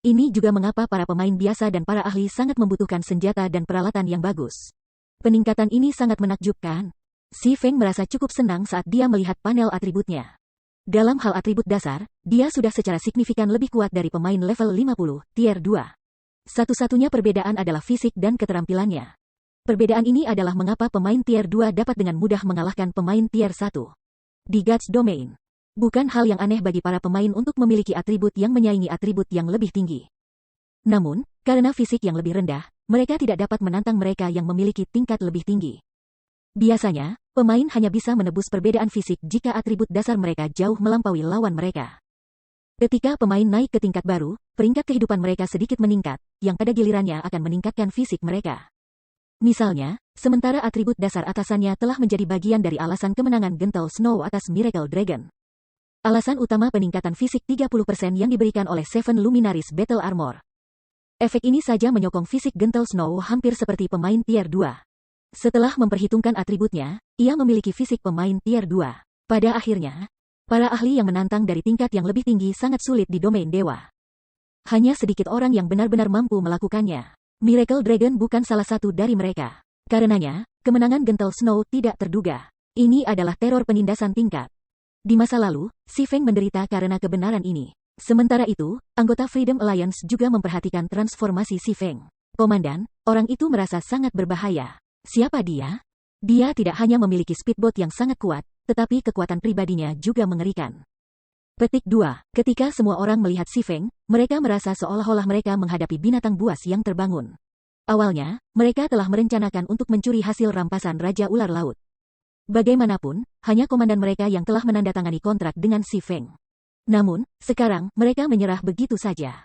Ini juga mengapa para pemain biasa dan para ahli sangat membutuhkan senjata dan peralatan yang bagus. Peningkatan ini sangat menakjubkan. Si Feng merasa cukup senang saat dia melihat panel atributnya. Dalam hal atribut dasar, dia sudah secara signifikan lebih kuat dari pemain level 50, tier 2. Satu-satunya perbedaan adalah fisik dan keterampilannya. Perbedaan ini adalah mengapa pemain tier 2 dapat dengan mudah mengalahkan pemain tier 1. Di Gods Domain, bukan hal yang aneh bagi para pemain untuk memiliki atribut yang menyaingi atribut yang lebih tinggi. Namun, karena fisik yang lebih rendah, mereka tidak dapat menantang mereka yang memiliki tingkat lebih tinggi. Biasanya, pemain hanya bisa menebus perbedaan fisik jika atribut dasar mereka jauh melampaui lawan mereka. Ketika pemain naik ke tingkat baru, peringkat kehidupan mereka sedikit meningkat, yang pada gilirannya akan meningkatkan fisik mereka. Misalnya, sementara atribut dasar atasannya telah menjadi bagian dari alasan kemenangan Gentle Snow atas Miracle Dragon. Alasan utama peningkatan fisik 30% yang diberikan oleh Seven Luminaries Battle Armor. Efek ini saja menyokong fisik Gentle Snow hampir seperti pemain tier 2. Setelah memperhitungkan atributnya, ia memiliki fisik pemain tier 2. Pada akhirnya, para ahli yang menantang dari tingkat yang lebih tinggi sangat sulit di domain dewa. Hanya sedikit orang yang benar-benar mampu melakukannya. Miracle Dragon bukan salah satu dari mereka. Karenanya, kemenangan Gentle Snow tidak terduga. Ini adalah teror penindasan tingkat. Di masa lalu, Si Feng menderita karena kebenaran ini. Sementara itu, anggota Freedom Alliance juga memperhatikan transformasi Si Feng. Komandan, orang itu merasa sangat berbahaya. Siapa dia? Dia tidak hanya memiliki speedboat yang sangat kuat, tetapi kekuatan pribadinya juga mengerikan. Petik 2. Ketika semua orang melihat Si Feng, mereka merasa seolah-olah mereka menghadapi binatang buas yang terbangun. Awalnya, mereka telah merencanakan untuk mencuri hasil rampasan Raja Ular Laut. Bagaimanapun, hanya komandan mereka yang telah menandatangani kontrak dengan Si Feng. Namun, sekarang, mereka menyerah begitu saja.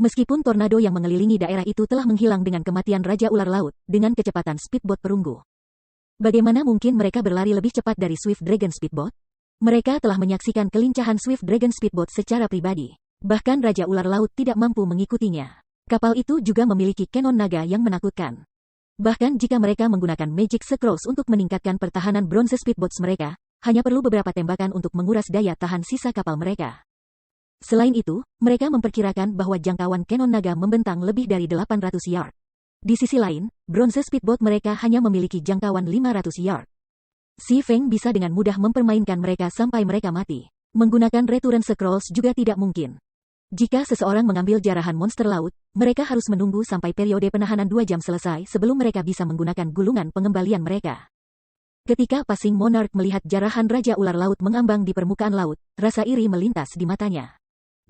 Meskipun tornado yang mengelilingi daerah itu telah menghilang dengan kematian Raja Ular Laut, dengan kecepatan speedboat perunggu. Bagaimana mungkin mereka berlari lebih cepat dari Swift Dragon Speedboat? Mereka telah menyaksikan kelincahan Swift Dragon Speedboat secara pribadi. Bahkan Raja Ular Laut tidak mampu mengikutinya. Kapal itu juga memiliki kanon naga yang menakutkan. Bahkan jika mereka menggunakan Magic Scrolls untuk meningkatkan pertahanan bronze speedboats mereka, hanya perlu beberapa tembakan untuk menguras daya tahan sisa kapal mereka. Selain itu, mereka memperkirakan bahwa jangkauan kanon naga membentang lebih dari 800 yard. Di sisi lain, bronze speedboat mereka hanya memiliki jangkauan 500 yard. Si Feng bisa dengan mudah mempermainkan mereka sampai mereka mati. Menggunakan Return Scrolls juga tidak mungkin. Jika seseorang mengambil jarahan monster laut, mereka harus menunggu sampai periode penahanan 2 jam selesai sebelum mereka bisa menggunakan gulungan pengembalian mereka. Ketika Passing Monarch melihat jarahan Raja Ular Laut mengambang di permukaan laut, rasa iri melintas di matanya.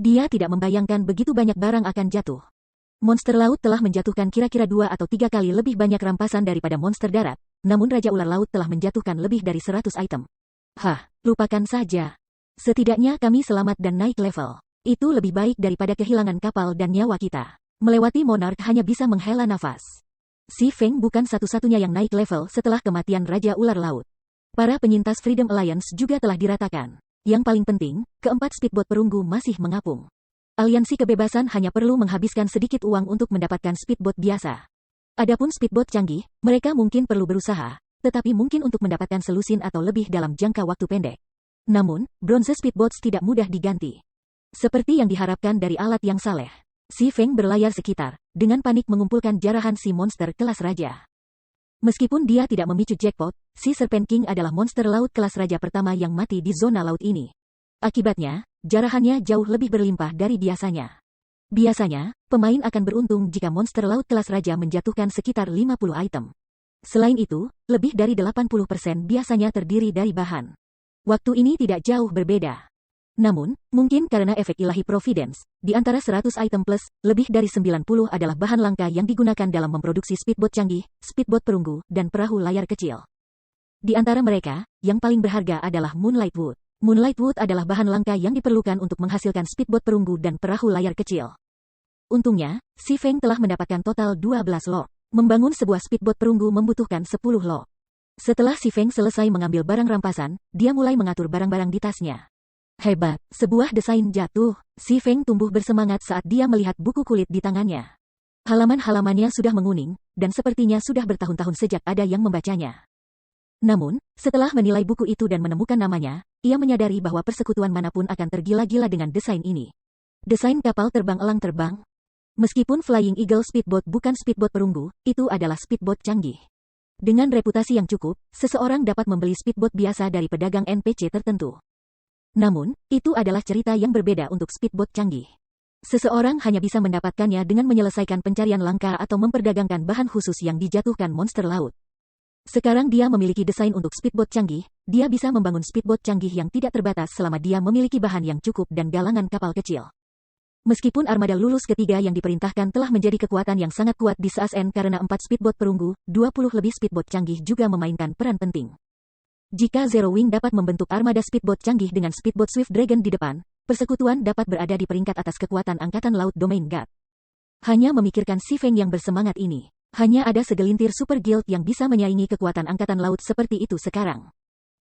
Dia tidak membayangkan begitu banyak barang akan jatuh. Monster laut telah menjatuhkan kira-kira 2 atau 3 kali lebih banyak rampasan daripada monster darat, namun Raja Ular Laut telah menjatuhkan lebih dari 100 item. Lupakan saja. Setidaknya kami selamat dan naik level. Itu lebih baik daripada kehilangan kapal dan nyawa kita. Melewati Monarch hanya bisa menghela nafas. Si Feng bukan satu-satunya yang naik level setelah kematian Raja Ular Laut. Para penyintas Freedom Alliance juga telah diratakan. Yang paling penting, keempat speedboat perunggu masih mengapung. Aliansi kebebasan hanya perlu menghabiskan sedikit uang untuk mendapatkan speedboat biasa. Adapun speedboat canggih, mereka mungkin perlu berusaha, tetapi mungkin untuk mendapatkan selusin atau lebih dalam jangka waktu pendek. Namun, bronze speedboats tidak mudah diganti. Seperti yang diharapkan dari alat yang saleh, Si Feng berlayar sekitar, dengan panik mengumpulkan jarahan si monster kelas raja. Meskipun dia tidak memicu jackpot, si Serpent King adalah monster laut kelas raja pertama yang mati di zona laut ini. Akibatnya, jarahannya jauh lebih berlimpah dari biasanya. Biasanya, pemain akan beruntung jika monster laut kelas raja menjatuhkan sekitar 50 item. Selain itu, lebih dari 80% biasanya terdiri dari bahan. Waktu ini tidak jauh berbeda. Namun, mungkin karena efek ilahi Providence, di antara 100 item plus, lebih dari 90 adalah bahan langka yang digunakan dalam memproduksi speedboat canggih, speedboat perunggu, dan perahu layar kecil. Di antara mereka, yang paling berharga adalah Moonlight Wood. Moonlight Wood adalah bahan langka yang diperlukan untuk menghasilkan speedboat perunggu dan perahu layar kecil. Untungnya, Si Feng telah mendapatkan total 12 lot. Membangun sebuah speedboat perunggu membutuhkan 10 lot. Setelah Si Feng selesai mengambil barang rampasan, dia mulai mengatur barang-barang di tasnya. Hebat, sebuah desain jatuh. Si Feng tumbuh bersemangat saat dia melihat buku kulit di tangannya. Halaman-halamannya sudah menguning, dan sepertinya sudah bertahun-tahun sejak ada yang membacanya. Namun, setelah menilai buku itu dan menemukan namanya, ia menyadari bahwa persekutuan manapun akan tergila-gila dengan desain ini. Desain kapal terbang elang terbang. Meskipun Flying Eagle Speedboat bukan speedboat perunggu, itu adalah speedboat canggih. Dengan reputasi yang cukup, seseorang dapat membeli speedboat biasa dari pedagang NPC tertentu. Namun, itu adalah cerita yang berbeda untuk speedboat canggih. Seseorang hanya bisa mendapatkannya dengan menyelesaikan pencarian langka atau memperdagangkan bahan khusus yang dijatuhkan monster laut. Sekarang dia memiliki desain untuk speedboat canggih, dia bisa membangun speedboat canggih yang tidak terbatas selama dia memiliki bahan yang cukup dan galangan kapal kecil. Meskipun armada lulus ketiga yang diperintahkan telah menjadi kekuatan yang sangat kuat di SASN karena 4 speedboat perunggu, 20 lebih speedboat canggih juga memainkan peran penting. Jika Zero Wing dapat membentuk armada speedboat canggih dengan speedboat Swift Dragon di depan, persekutuan dapat berada di peringkat atas kekuatan Angkatan Laut Domain God. Hanya memikirkan si Feng yang bersemangat ini. Hanya ada segelintir super guild yang bisa menyaingi kekuatan Angkatan Laut seperti itu sekarang.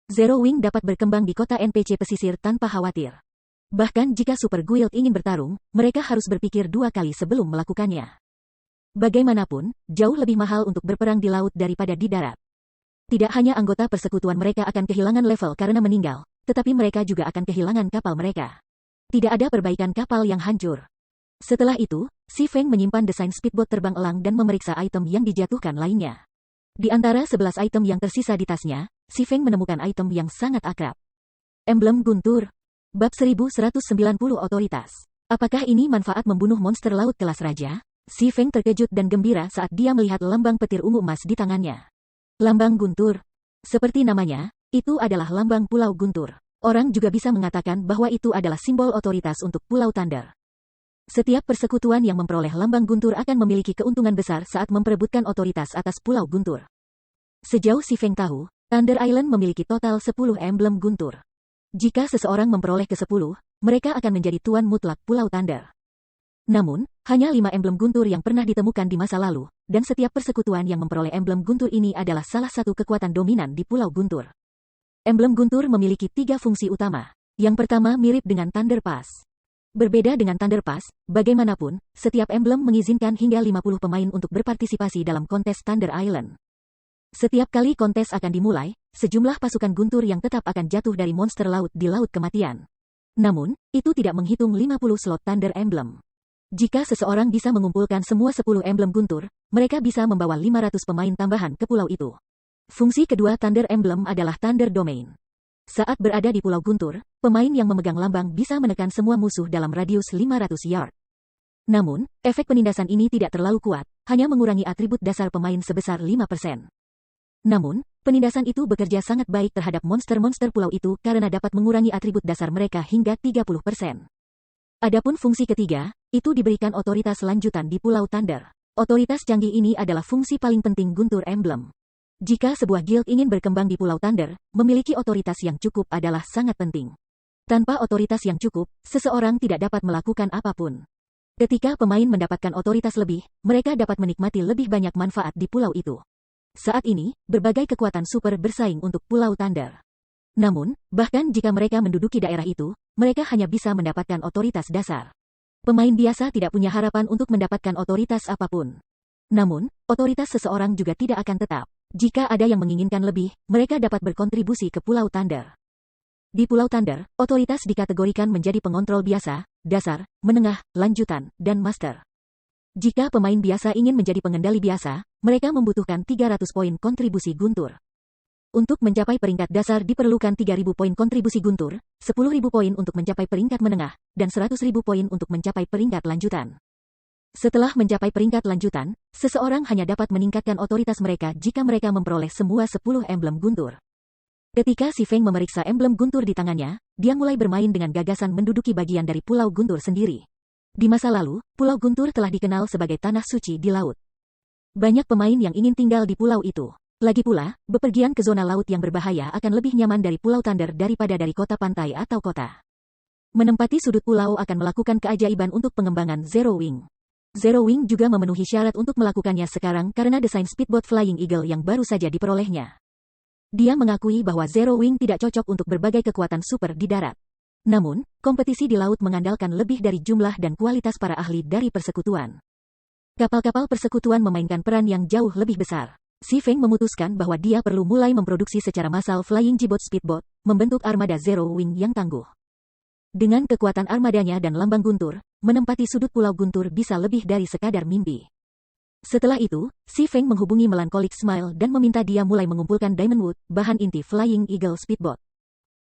Zero Wing dapat berkembang di kota NPC pesisir tanpa khawatir. Bahkan jika super guild ingin bertarung, mereka harus berpikir 2 kali sebelum melakukannya. Bagaimanapun, jauh lebih mahal untuk berperang di laut daripada di darat. Tidak hanya anggota persekutuan mereka akan kehilangan level karena meninggal, tetapi mereka juga akan kehilangan kapal mereka. Tidak ada perbaikan kapal yang hancur. Setelah itu, si Feng menyimpan desain speedboat terbang elang dan memeriksa item yang dijatuhkan lainnya. Di antara 11 item yang tersisa di tasnya, si Feng menemukan item yang sangat akrab. Emblem Guntur. Bab 1190 Otoritas. Apakah ini manfaat membunuh monster laut kelas raja? Si Feng terkejut dan gembira saat dia melihat lambang petir ungu emas di tangannya. Lambang Guntur. Seperti namanya, itu adalah lambang Pulau Guntur. Orang juga bisa mengatakan bahwa itu adalah simbol otoritas untuk Pulau Thunder. Setiap persekutuan yang memperoleh lambang guntur akan memiliki keuntungan besar saat memperebutkan otoritas atas Pulau Guntur. Sejauh si Feng tahu, Thunder Island memiliki total 10 emblem guntur. Jika seseorang memperoleh ke-10, mereka akan menjadi tuan mutlak Pulau Thunder. Namun, hanya 5 emblem guntur yang pernah ditemukan di masa lalu, dan setiap persekutuan yang memperoleh emblem guntur ini adalah salah satu kekuatan dominan di Pulau Guntur. Emblem guntur memiliki 3 fungsi utama. Yang pertama mirip dengan Thunder Pass. Berbeda dengan Thunder Pass, bagaimanapun, setiap emblem mengizinkan hingga 50 pemain untuk berpartisipasi dalam kontes Thunder Island. Setiap kali kontes akan dimulai, sejumlah pasukan guntur yang tetap akan jatuh dari monster laut di Laut Kematian. Namun, itu tidak menghitung 50 slot Thunder Emblem. Jika seseorang bisa mengumpulkan semua 10 emblem guntur, mereka bisa membawa 500 pemain tambahan ke pulau itu. Fungsi kedua Thunder Emblem adalah Thunder Domain. Saat berada di Pulau Guntur, pemain yang memegang lambang bisa menekan semua musuh dalam radius 500 yard. Namun, efek penindasan ini tidak terlalu kuat, hanya mengurangi atribut dasar pemain sebesar 5%. Namun, penindasan itu bekerja sangat baik terhadap monster-monster pulau itu karena dapat mengurangi atribut dasar mereka hingga 30%. Adapun fungsi ketiga, itu diberikan otoritas lanjutan di Pulau Thunder. Otoritas canggih ini adalah fungsi paling penting Guntur Emblem. Jika sebuah guild ingin berkembang di Pulau Thunder, memiliki otoritas yang cukup adalah sangat penting. Tanpa otoritas yang cukup, seseorang tidak dapat melakukan apapun. Ketika pemain mendapatkan otoritas lebih, mereka dapat menikmati lebih banyak manfaat di pulau itu. Saat ini, berbagai kekuatan super bersaing untuk Pulau Thunder. Namun, bahkan jika mereka menduduki daerah itu, mereka hanya bisa mendapatkan otoritas dasar. Pemain biasa tidak punya harapan untuk mendapatkan otoritas apapun. Namun, otoritas seseorang juga tidak akan tetap. Jika ada yang menginginkan lebih, mereka dapat berkontribusi ke Pulau Thunder. Di Pulau Thunder, otoritas dikategorikan menjadi pengontrol biasa, dasar, menengah, lanjutan, dan master. Jika pemain biasa ingin menjadi pengendali biasa, mereka membutuhkan 300 poin kontribusi guntur. Untuk mencapai peringkat dasar diperlukan 3.000 poin kontribusi guntur, 10.000 poin untuk mencapai peringkat menengah, dan 100.000 poin untuk mencapai peringkat lanjutan. Setelah mencapai peringkat lanjutan, seseorang hanya dapat meningkatkan otoritas mereka jika mereka memperoleh semua 10 emblem guntur. Ketika si Feng memeriksa emblem guntur di tangannya, dia mulai bermain dengan gagasan menduduki bagian dari Pulau Guntur sendiri. Di masa lalu, Pulau Guntur telah dikenal sebagai tanah suci di laut. Banyak pemain yang ingin tinggal di pulau itu. Lagi pula, bepergian ke zona laut yang berbahaya akan lebih nyaman dari Pulau Thunder daripada dari kota pantai atau kota. Menempati sudut pulau akan melakukan keajaiban untuk pengembangan Zero Wing. Zero Wing juga memenuhi syarat untuk melakukannya sekarang karena desain speedboat Flying Eagle yang baru saja diperolehnya. Dia mengakui bahwa Zero Wing tidak cocok untuk berbagai kekuatan super di darat. Namun, kompetisi di laut mengandalkan lebih dari jumlah dan kualitas para ahli dari persekutuan. Kapal-kapal persekutuan memainkan peran yang jauh lebih besar. Xi Feng memutuskan bahwa dia perlu mulai memproduksi secara massal Flying G-Boat Speedboat, membentuk armada Zero Wing yang tangguh. Dengan kekuatan armadanya dan lambang guntur, menempati sudut pulau guntur bisa lebih dari sekadar mimpi. Setelah itu, Xi Feng menghubungi Melancholic Smile dan meminta dia mulai mengumpulkan Diamond Wood, bahan inti Flying Eagle Speedboat.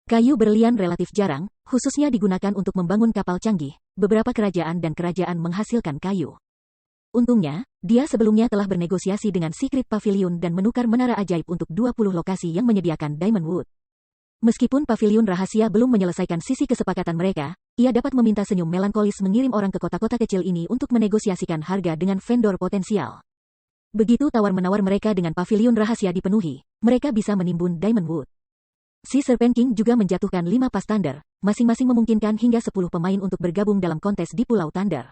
Kayu berlian relatif jarang, khususnya digunakan untuk membangun kapal canggih. Beberapa kerajaan dan kerajaan menghasilkan kayu. Untungnya, dia sebelumnya telah bernegosiasi dengan Secret Pavilion dan menukar menara ajaib untuk 20 lokasi yang menyediakan Diamond Wood. Meskipun pavilion rahasia belum menyelesaikan sisi kesepakatan mereka, ia dapat meminta senyum melankolis mengirim orang ke kota-kota kecil ini untuk menegosiasikan harga dengan vendor potensial. Begitu tawar-menawar mereka dengan pavilion rahasia dipenuhi, mereka bisa menimbun Diamond Wood. Si Serpent King juga menjatuhkan 5 pas Thunder, masing-masing memungkinkan hingga 10 pemain untuk bergabung dalam kontes di Pulau Thunder.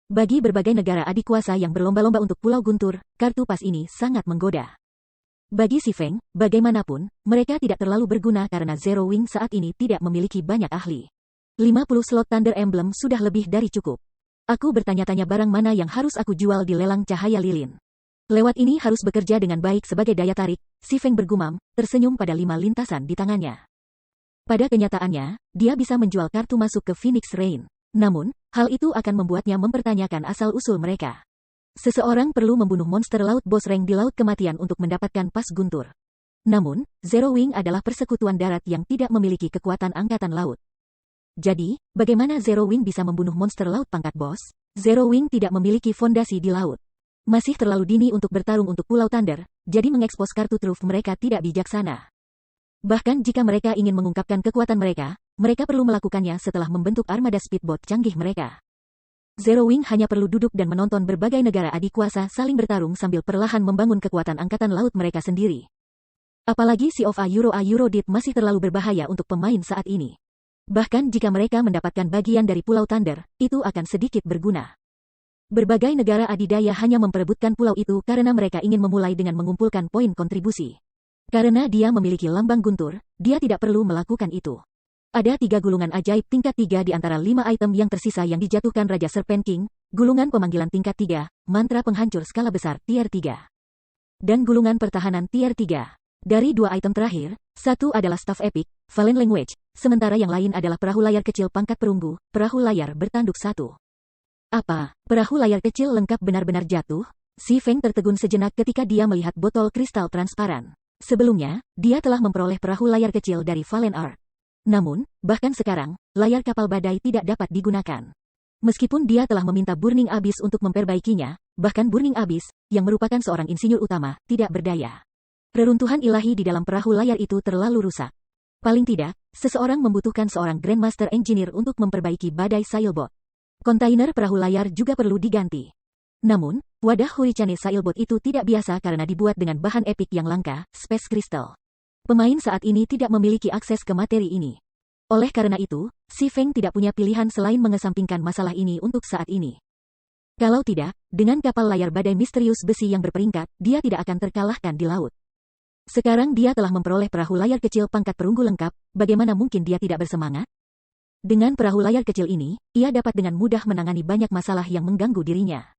Bagi berbagai negara adik kuasa yang berlomba-lomba untuk Pulau Guntur, kartu pas ini sangat menggoda. Bagi Xi Feng, bagaimanapun, mereka tidak terlalu berguna karena Zero Wing saat ini tidak memiliki banyak ahli. 50 slot Thunder Emblem sudah lebih dari cukup. Aku bertanya-tanya barang mana yang harus aku jual di lelang cahaya lilin. Lewat ini harus bekerja dengan baik sebagai daya tarik, Xi Feng bergumam, tersenyum pada 5 lintasan di tangannya. Pada kenyataannya, dia bisa menjual kartu masuk ke Phoenix Rain. Namun, hal itu akan membuatnya mempertanyakan asal-usul mereka. Seseorang perlu membunuh monster laut bos rank di Laut Kematian untuk mendapatkan pas guntur. Namun, Zero Wing adalah persekutuan darat yang tidak memiliki kekuatan angkatan laut. Jadi, bagaimana Zero Wing bisa membunuh monster laut pangkat bos? Zero Wing tidak memiliki fondasi di laut. Masih terlalu dini untuk bertarung untuk Pulau Thunder, jadi mengekspos kartu truf mereka tidak bijaksana. Bahkan jika mereka ingin mengungkapkan kekuatan mereka, mereka perlu melakukannya setelah membentuk armada speedboat canggih mereka. Zero Wing hanya perlu duduk dan menonton berbagai negara adik kuasa saling bertarung sambil perlahan membangun kekuatan angkatan laut mereka sendiri. Apalagi Sea of Aeurodit masih terlalu berbahaya untuk pemain saat ini. Bahkan jika mereka mendapatkan bagian dari Pulau Thunder, itu akan sedikit berguna. Berbagai negara adidaya hanya memperebutkan pulau itu karena mereka ingin memulai dengan mengumpulkan poin kontribusi. Karena dia memiliki lambang guntur, dia tidak perlu melakukan itu. Ada 3 gulungan ajaib tingkat 3 di antara 5 item yang tersisa yang dijatuhkan Raja Serpent King, gulungan pemanggilan tingkat 3, mantra penghancur skala besar tier 3. Dan gulungan pertahanan tier 3. Dari 2 item terakhir, satu adalah Staff Epic, Valen Language, sementara yang lain adalah perahu layar kecil pangkat perunggu, perahu layar bertanduk 1. Apa, perahu layar kecil lengkap benar-benar jatuh? Xi Feng tertegun sejenak ketika dia melihat botol kristal transparan. Sebelumnya, dia telah memperoleh perahu layar kecil dari Valen Art. Namun, bahkan sekarang, layar kapal badai tidak dapat digunakan. Meskipun dia telah meminta Burning Abyss untuk memperbaikinya, bahkan Burning Abyss, yang merupakan seorang insinyur utama, tidak berdaya. Reruntuhan ilahi di dalam perahu layar itu terlalu rusak. Paling tidak, seseorang membutuhkan seorang Grandmaster Engineer untuk memperbaiki badai sailboat. Kontainer perahu layar juga perlu diganti. Namun, wadah Hurricane Sailboat itu tidak biasa karena dibuat dengan bahan epik yang langka, Space Crystal. Pemain saat ini tidak memiliki akses ke materi ini. Oleh karena itu, Xi Feng tidak punya pilihan selain mengesampingkan masalah ini untuk saat ini. Kalau tidak, dengan kapal layar badai misterius besi yang berperingkat, dia tidak akan terkalahkan di laut. Sekarang dia telah memperoleh perahu layar kecil pangkat perunggu lengkap, bagaimana mungkin dia tidak bersemangat? Dengan perahu layar kecil ini, ia dapat dengan mudah menangani banyak masalah yang mengganggu dirinya.